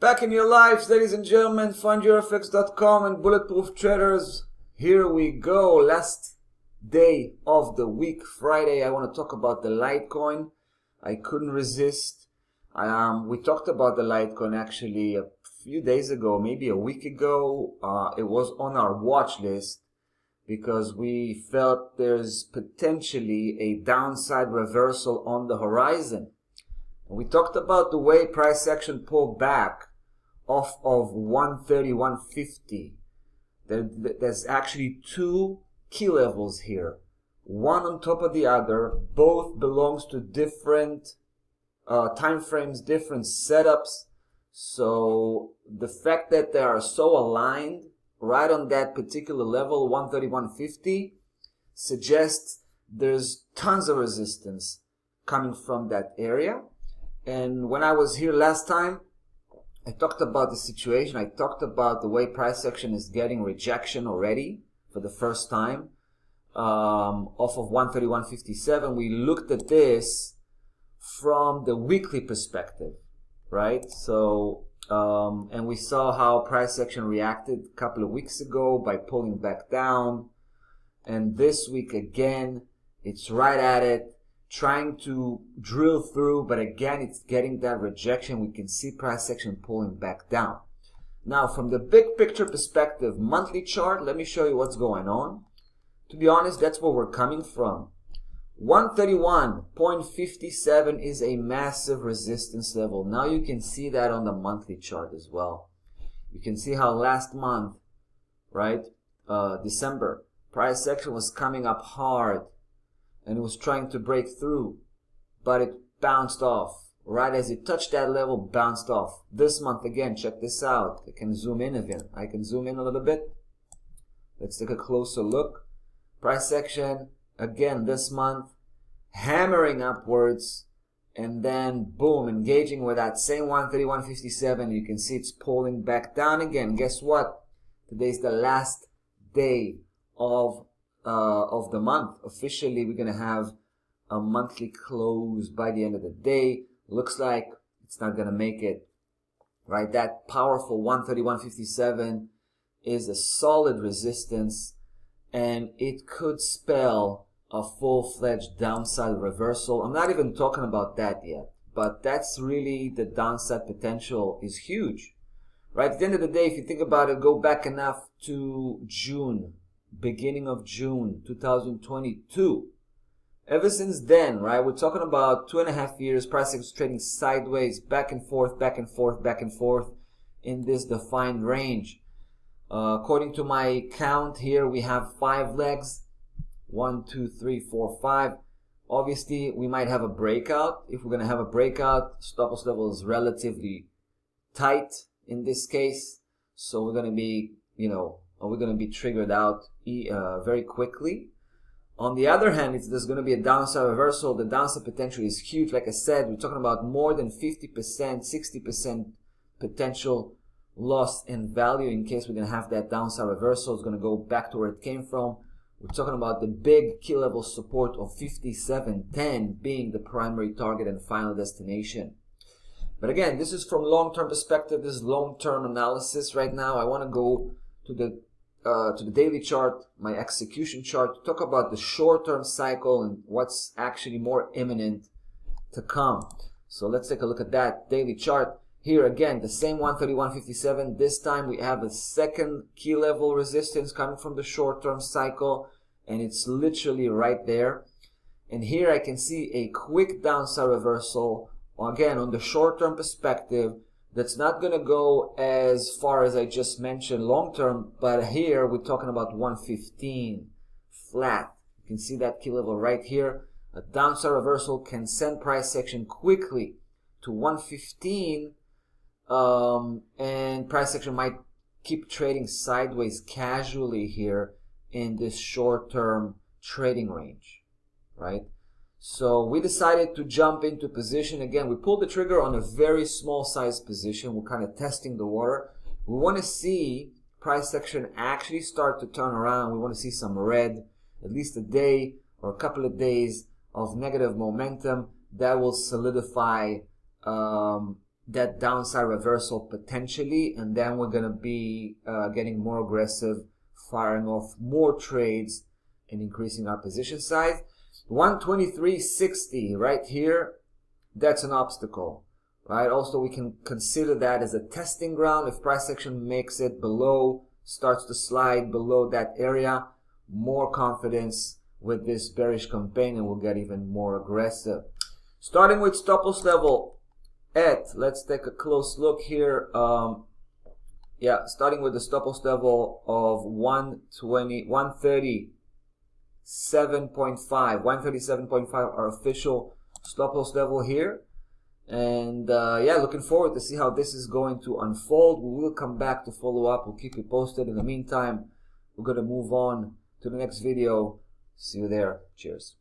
Back in your lives, ladies and gentlemen, findyourfx.com and Bulletproof Traders. Here we go. Last day of the week, Friday. I want to talk about the LITECOIN. I couldn't resist. We talked about the LITECOIN actually a few days ago, maybe a week ago. It was on our watch list because we felt there's potentially a downside reversal on the horizon. We talked about the way price action pulled back off of 130, 150. There's actually two key levels here, one on top of the other. Both belongs to different time frames, different setups. So the fact that they are so aligned right on that particular level, 130, 150, suggests there's tons of resistance coming from that area. And when I was here last time, I talked about the situation. I talked about the way price action is getting rejection already for the first time off of 130, 157. We looked at this from the weekly perspective, right? So, and we saw how price action reacted a couple of weeks ago by pulling back down. And this week again, it's right at it, trying to drill through, but again, it's getting that rejection. We can see price action pulling back down. Now, from the big picture perspective, monthly chart, let me show you what's going on. To be honest, that's where we're coming from. 131.57 is a massive resistance level. Now you can see that on the monthly chart as well. You can see how last month, right, December, price action was coming up hard and it was trying to break through, but it bounced off. Right as it touched that level, bounced off. This month, again, check this out. I can zoom in again. I can zoom in a little bit. Let's take a closer look. Price action, again, this month, hammering upwards, and then, boom, engaging with that same 130, 157. You can see it's pulling back down again. Guess what? Today's the last day of the month. Officially, we're going to have a monthly close by the end of the day. Looks like it's not going to make it, right? That powerful 130, 157 is a solid resistance, and it could spell a full-fledged downside reversal. I'm not even talking about that yet, but that's really the downside potential is huge, right? At the end of the day, if you think about it, go back enough to June, beginning of June 2022. Ever since then, right, we're talking about 2.5 years, price is trading sideways, back and forth, back and forth, back and forth in this defined range. According to my count here, we have 5 legs. 1, 2, 3, 4, 5. Obviously, we might have a breakout. If we're going to have a breakout, stop loss level is relatively tight in this case. So we're going to be, we're going to be triggered out very quickly. On the other hand, if there's going to be a downside reversal, the downside potential is huge. Like I said, we're talking about more than 50%, 60% potential loss in value in case we're going to have that downside reversal. It's going to go back to where it came from. We're talking about the big key level support of 57.10 being the primary target and final destination. But again, this is from long-term perspective. This is long-term analysis right now. I want to go to the daily chart, my execution chart, to talk about the short-term cycle and what's actually more imminent to come. So let's take a look at that daily chart. Here again, the same 130, 157. This time we have a second key level resistance coming from the short-term cycle, and it's literally right there. And here I can see a quick downside reversal, again, on the short-term perspective. That's not going to go as far as I just mentioned long-term, but here we're talking about 115 flat. You can see that key level right here. A downside reversal can send price action quickly to 115, and price action might keep trading sideways casually here in this short-term trading range, right? So we decided to jump into position. Again, we pulled the trigger on a very small size position. We're kind of testing the water. We want to see price action actually start to turn around. We want to see some red, at least a day or a couple of days of negative momentum that will solidify that downside reversal potentially, and then we're going to be getting more aggressive, firing off more trades and increasing our position size. 123.60 right here, that's an obstacle, right? Also, we can consider that as a testing ground. If price action makes it below, starts to slide below that area, more confidence with this bearish campaign, and we'll get even more aggressive. Starting with stop loss level at, let's take a close look here. Starting with the stop loss level of 137.5, our official stop loss level here. And looking forward to see how this is going to unfold. We will come back to follow up. We'll keep you posted. In the meantime, we're going to move on to the next video. See you there. Cheers.